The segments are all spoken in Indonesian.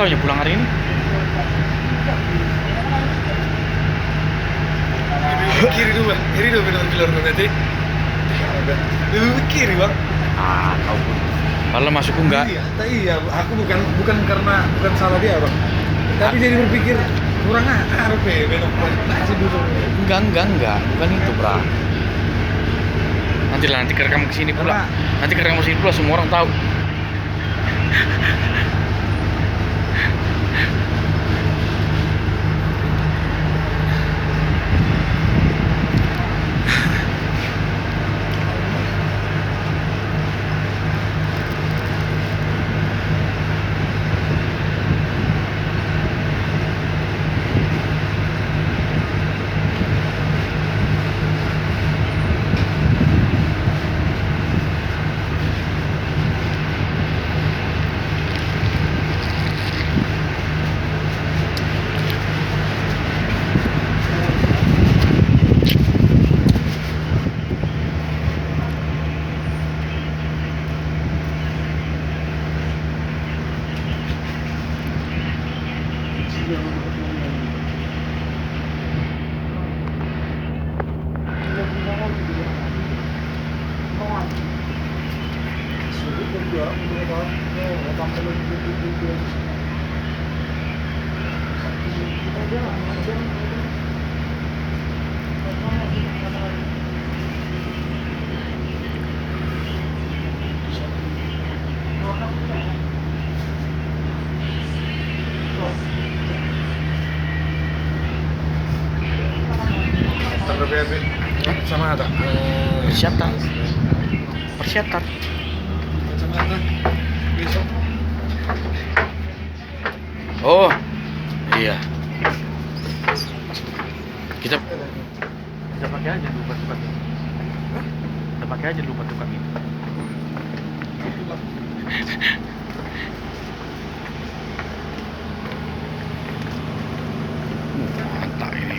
taunya pulang hari ini. Kiri dulu bang, kiri dulu benar keluar nanti. Lebih kiri bang. Ah, kau pun. Kalau masukku enggak. Iya, iya. Aku bukan karena bukan salah dia bang. Tapi jadi berpikir kurang arep belok masih dulu. Enggak. Bukan itu, Bra. Nanti kerekam kesini pula. Nanti kerekam kesini pula semua orang tahu. Sama ada Persiapkan. sama ada besok. Oh, iya. Kita pakai aja dulu batu-batu. Kita pakai aja dulu batu-batu ini. Mantap ini.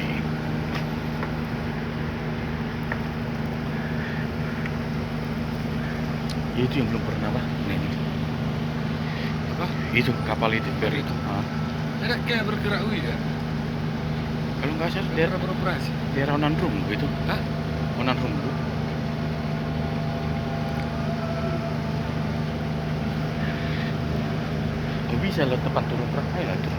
Itu yang belum pernah lah, ini. Apa? Itu kapal itu biar itu. Ada kayak bergerak ya? Kalau nggak salah daerah beroperasi. daerah Onanrumbu itu. Hah? Onanrumbu. Oh, bisa lo tempat turun truk aja lah tuh.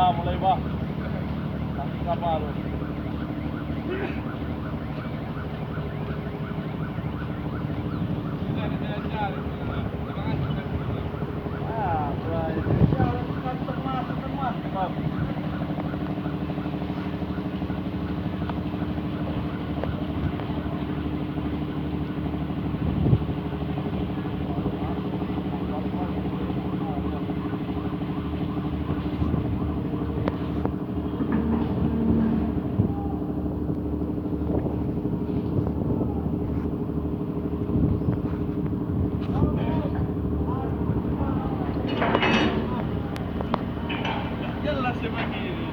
Dah mulai bah. Kaki kapal. Ah, baik. Jalan mantap. Jelas ya begini.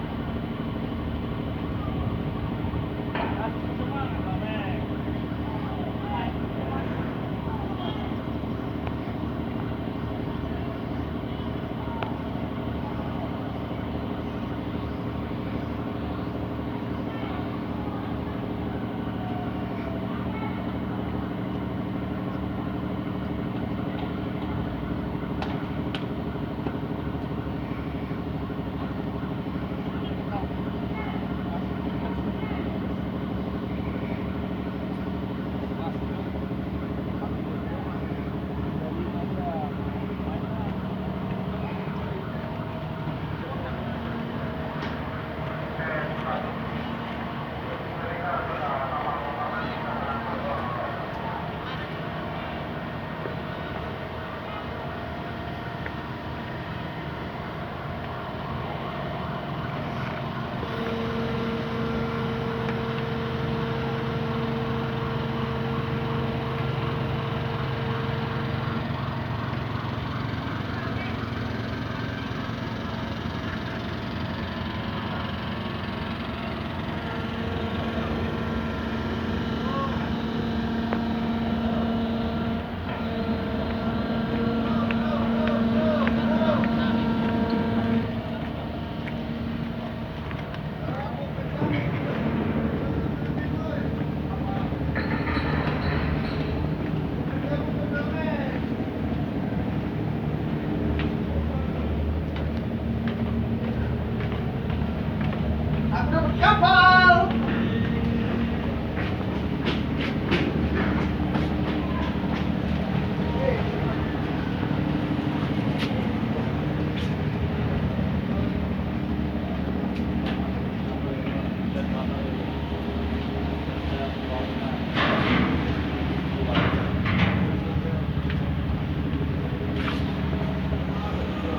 Kapal.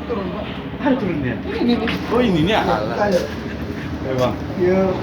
Turun, Pak. Ada turunnya. Ini. Oh ini nih. Ayo. Ayo bang. Yuk.